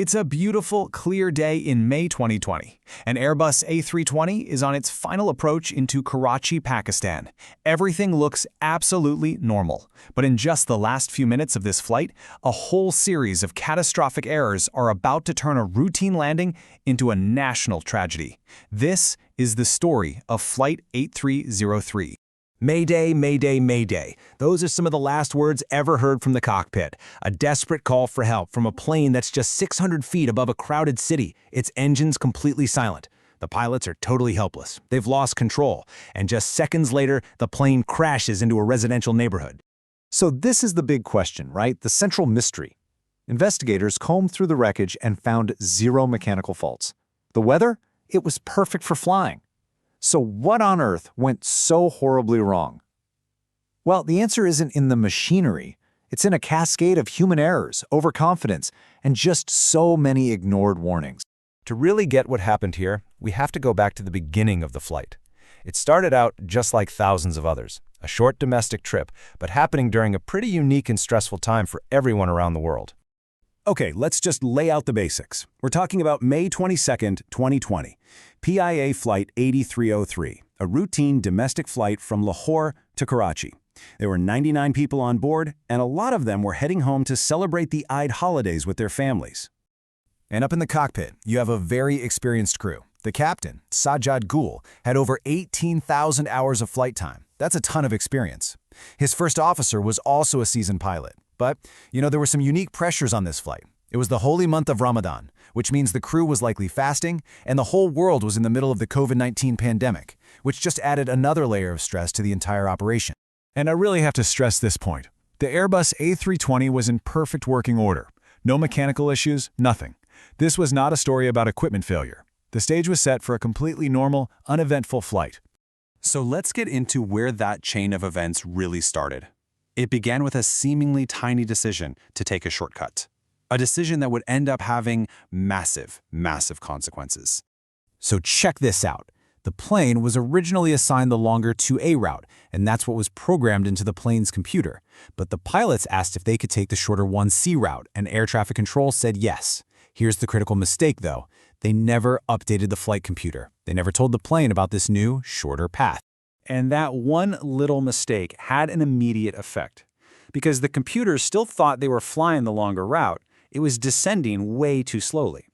It's a beautiful, clear day in May 2020. An Airbus A320 is on its final approach into Karachi, Pakistan. Everything looks absolutely normal. But in just the last few minutes of this flight, a whole series of catastrophic errors are about to turn a routine landing into a national tragedy. This is the story of Flight 8303. Mayday, mayday, mayday. Those are some of the last words ever heard from the cockpit. A desperate call for help from a plane that's just 600 feet above a crowded city, its engines completely silent. The pilots are totally helpless. They've lost control. And just seconds later, the plane crashes into a residential neighborhood. So this is the big question, right? The central mystery. Investigators combed through the wreckage and found zero mechanical faults. The weather? It was perfect for flying. So what on earth went so horribly wrong? Well, the answer isn't in the machinery. It's in a cascade of human errors, overconfidence, and just so many ignored warnings. To really get what happened here, we have to go back to the beginning of the flight. It started out just like thousands of others, a short domestic trip, but happening during a pretty unique and stressful time for everyone around the world. Okay, let's just lay out the basics. We're talking about May 22nd, 2020. PIA Flight 8303, a routine domestic flight from Lahore to Karachi. There were 99 people on board, and a lot of them were heading home to celebrate the Eid holidays with their families. And up in the cockpit, you have a very experienced crew. The captain, Sajjad Gul, had over 18,000 hours of flight time. That's a ton of experience. His first officer was also a seasoned pilot. But, there were some unique pressures on this flight. It was the holy month of Ramadan, which means the crew was likely fasting, and the whole world was in the middle of the COVID-19 pandemic, which just added another layer of stress to the entire operation. And I really have to stress this point. The Airbus A320 was in perfect working order. No mechanical issues, nothing. This was not a story about equipment failure. The stage was set for a completely normal, uneventful flight. So let's get into where that chain of events really started. It began with a seemingly tiny decision to take a shortcut. A decision that would end up having massive, massive consequences. So check this out. The plane was originally assigned the longer 2A route, and that's what was programmed into the plane's computer. But the pilots asked if they could take the shorter 1C route, and air traffic control said yes. Here's the critical mistake, though. They never updated the flight computer. They never told the plane about this new, shorter path. And that one little mistake had an immediate effect. Because the computers still thought they were flying the longer route, it was descending way too slowly.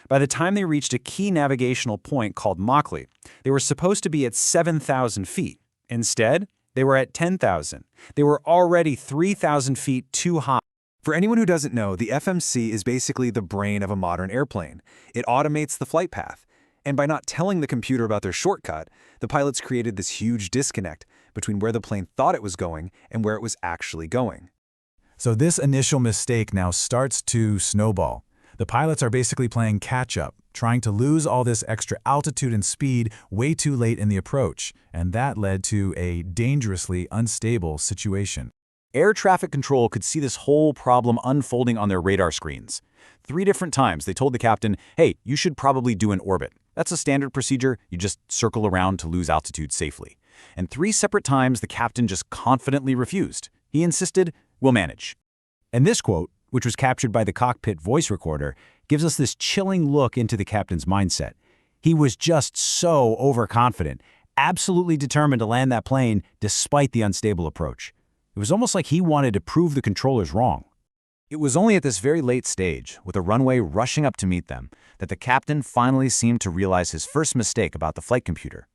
By the time they reached a key navigational point called Machli, they were supposed to be at 7,000 feet. Instead, they were at 10,000. They were already 3,000 feet too high. For anyone who doesn't know, the FMC is basically the brain of a modern airplane. It automates the flight path. And by not telling the computer about their shortcut, the pilots created this huge disconnect between where the plane thought it was going and where it was actually going. So this initial mistake now starts to snowball. The pilots are basically playing catch-up, trying to lose all this extra altitude and speed way too late in the approach, and that led to a dangerously unstable situation. Air traffic control could see this whole problem unfolding on their radar screens. 3 different times they told the captain, hey, you should probably do an orbit. That's a standard procedure, you just circle around to lose altitude safely. And 3 separate times the captain just confidently refused. He insisted, we'll manage. And this quote, which was captured by the cockpit voice recorder, gives us this chilling look into the captain's mindset. He was just so overconfident, absolutely determined to land that plane despite the unstable approach. It was almost like he wanted to prove the controllers wrong. It was only at this very late stage, with the runway rushing up to meet them, that the captain finally seemed to realize his first mistake about the flight computer.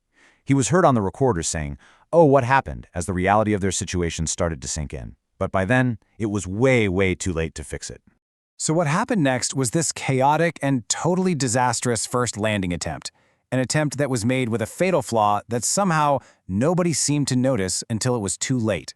He was heard on the recorder saying, oh, what happened, as the reality of their situation started to sink in. But by then, it was way, way too late to fix it. So what happened next was this chaotic and totally disastrous first landing attempt. An attempt that was made with a fatal flaw that somehow nobody seemed to notice until it was too late.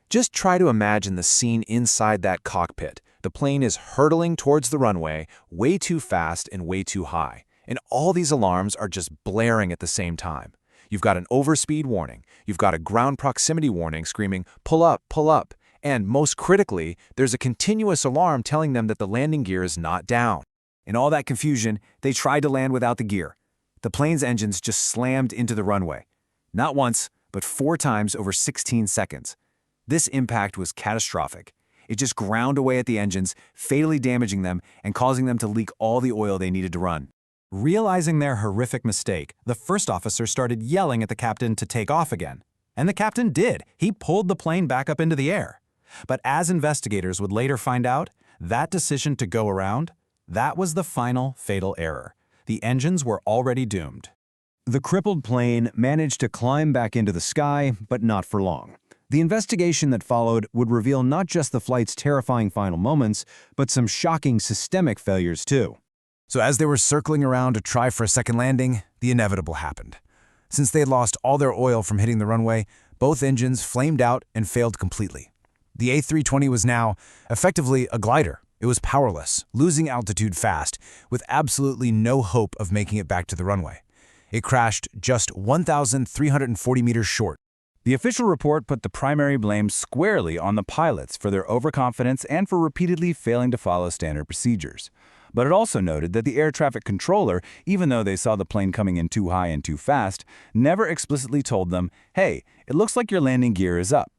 Just try to imagine the scene inside that cockpit. The plane is hurtling towards the runway, way too fast and way too high. And all these alarms are just blaring at the same time. You've got an overspeed warning. You've got a ground proximity warning screaming, pull up, pull up. And most critically, there's a continuous alarm telling them that the landing gear is not down. In all that confusion, they tried to land without the gear. The plane's engines just slammed into the runway. Not once, but 4 times over 16 seconds. This impact was catastrophic. It just ground away at the engines, fatally damaging them and causing them to leak all the oil they needed to run. Realizing their horrific mistake, the first officer started yelling at the captain to take off again. And the captain did. He pulled the plane back up into the air. But as investigators would later find out, that decision to go around, that was the final fatal error. The engines were already doomed. The crippled plane managed to climb back into the sky, but not for long. The investigation that followed would reveal not just the flight's terrifying final moments, but some shocking systemic failures too. So as they were circling around to try for a second landing, the inevitable happened. Since they had lost all their oil from hitting the runway, both engines flamed out and failed completely. The A320 was now effectively a glider. It was powerless, losing altitude fast, with absolutely no hope of making it back to the runway. It crashed just 1,340 meters short. The official report put the primary blame squarely on the pilots for their overconfidence and for repeatedly failing to follow standard procedures. But it also noted that the air traffic controller, even though they saw the plane coming in too high and too fast, never explicitly told them, hey, it looks like your landing gear is up.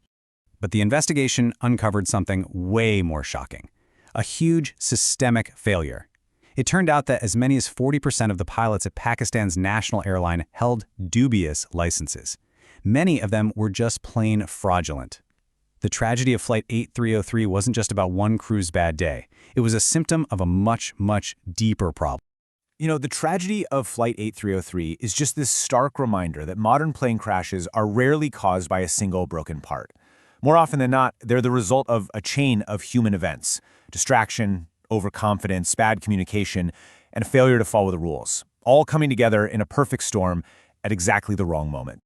But the investigation uncovered something way more shocking: a huge systemic failure. It turned out that as many as 40% of the pilots at Pakistan's national airline held dubious licenses. Many of them were just plain fraudulent. The tragedy of Flight 8303 wasn't just about one crew's bad day. It was a symptom of a much, much deeper problem. You know, the tragedy of Flight 8303 is just this stark reminder that modern plane crashes are rarely caused by a single broken part. More often than not, they're the result of a chain of human events: distraction, overconfidence, bad communication, and a failure to follow the rules, all coming together in a perfect storm at exactly the wrong moment.